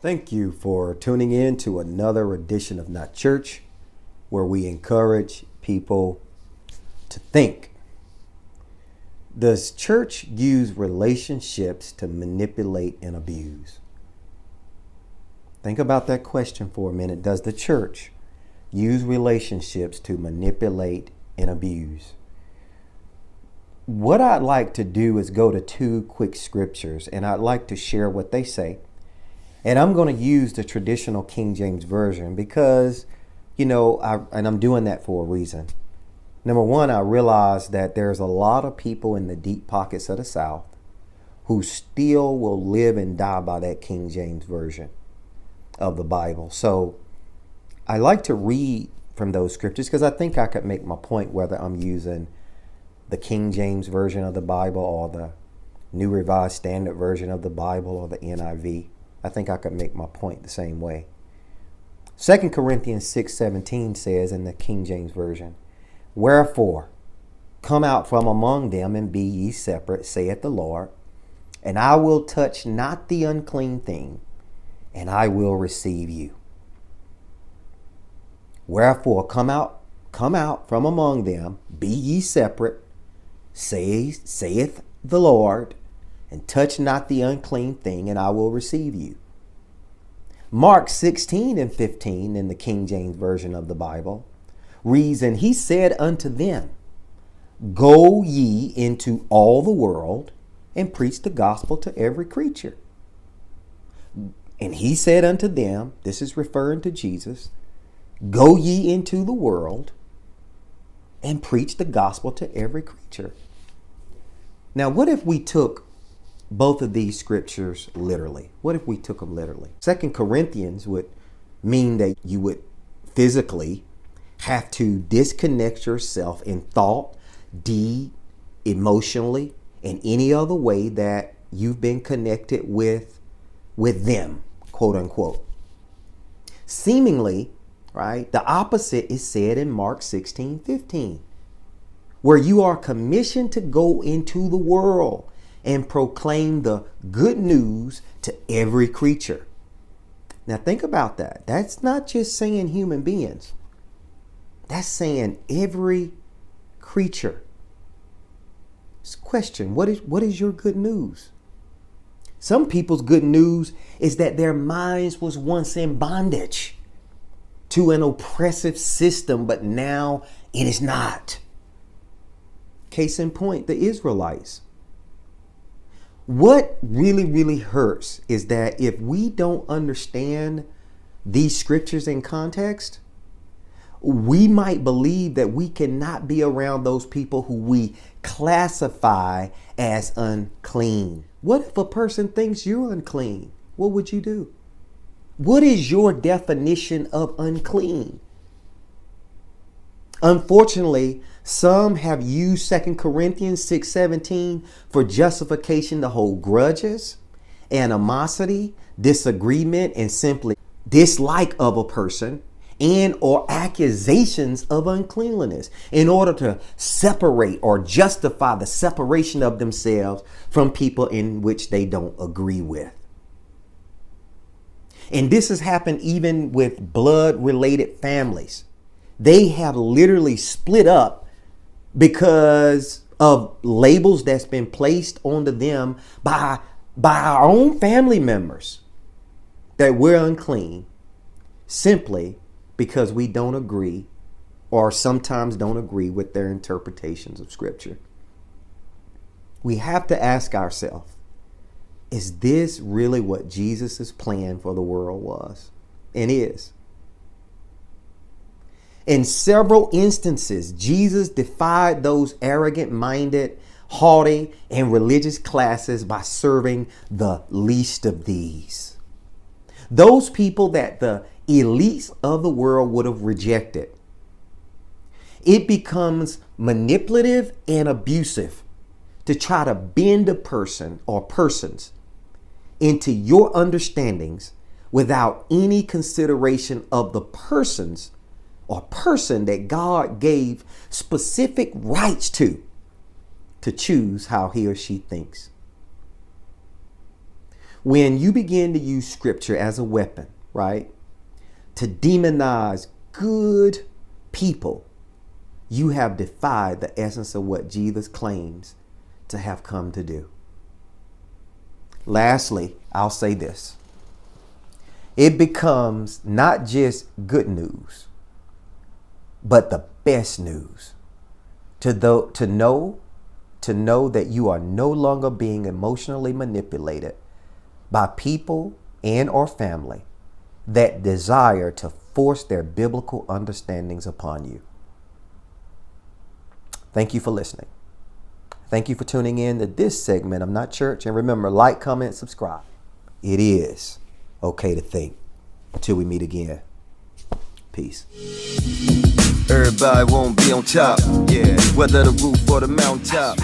Thank you for tuning in to another edition of Not Church, where we encourage people to think. Does church use relationships to manipulate and abuse? Think about that question for a minute. Does the church use relationships to manipulate and abuse? What I'd like to do is go to two quick scriptures, and I'd like to share what they say. And I'm going to use the traditional King James Version because, I'm doing that for a reason. Number one, I realize that there's a lot of people in the deep pockets of the South who still will live and die by that King James Version of the Bible. So I like to read from those scriptures because I think I could make my point whether I'm using the King James Version of the Bible or the New Revised Standard Version of the Bible or the NIV. I think I could make my point the same way. 2 Corinthians 6:17 says in the King James Version, "Wherefore, come out from among them and be ye separate, saith the Lord, and I will touch not the unclean thing, and I will receive you." Wherefore, come out from among them, be ye separate, saith the Lord, and touch not the unclean thing, and I will receive you. Mark 16:15 in the King James Version of the Bible reads, "And he said unto them, Go ye into all the world and preach the gospel to every creature. And he said unto them," this is referring to Jesus, "Go ye into the world and preach the gospel to every creature." Now, what if we took both of these scriptures literally? What if we took them literally? 2 Corinthians would mean that you would physically have to disconnect yourself in thought, deed, emotionally, and any other way that you've been connected with them, quote unquote. Seemingly, right, the opposite is said in Mark 16:15, where you are commissioned to go into the world and proclaim the good news to every creature. Now think about that. That's not just saying human beings. That's saying every creature. Question, what is your good news? Some people's good news is that their minds was once in bondage to an oppressive system, but now it is not. Case in point, the Israelites. What really, really hurts is that if we don't understand these scriptures in context, we might believe that we cannot be around those people who we classify as unclean. What if a person thinks you're unclean? What would you do? What is your definition of unclean? Unfortunately, some have used 2 Corinthians 6:17 for justification to hold grudges, animosity, disagreement, and simply dislike of a person and or accusations of uncleanliness in order to separate or justify the separation of themselves from people in which they don't agree with. And this has happened even with blood-related families. They have literally split up because of labels that's been placed onto them by our own family members that we're unclean simply because we don't agree or sometimes don't agree with their interpretations of scripture. We have to ask ourselves, is this really what Jesus' plan for the world was and is? In several instances, Jesus defied those arrogant-minded, haughty, and religious classes by serving the least of these. Those people that the elites of the world would have rejected. It becomes manipulative and abusive to try to bend a person or persons into your understandings without any consideration of the persons or person that God gave specific rights to choose how he or she thinks. When you begin to use scripture as a weapon, right, to demonize good people, you have defied the essence of what Jesus claims to have come to do. Lastly, I'll say this. It becomes not just good news, but the best news to know that you are no longer being emotionally manipulated by people and or family that desire to force their biblical understandings upon you. Thank you for listening. Thank you for tuning in to this segment of Not Church. And remember, like, comment, subscribe. It is okay to think. Until we meet again. Peace. Everybody won't be on top, yeah. Whether the roof or the mountaintop.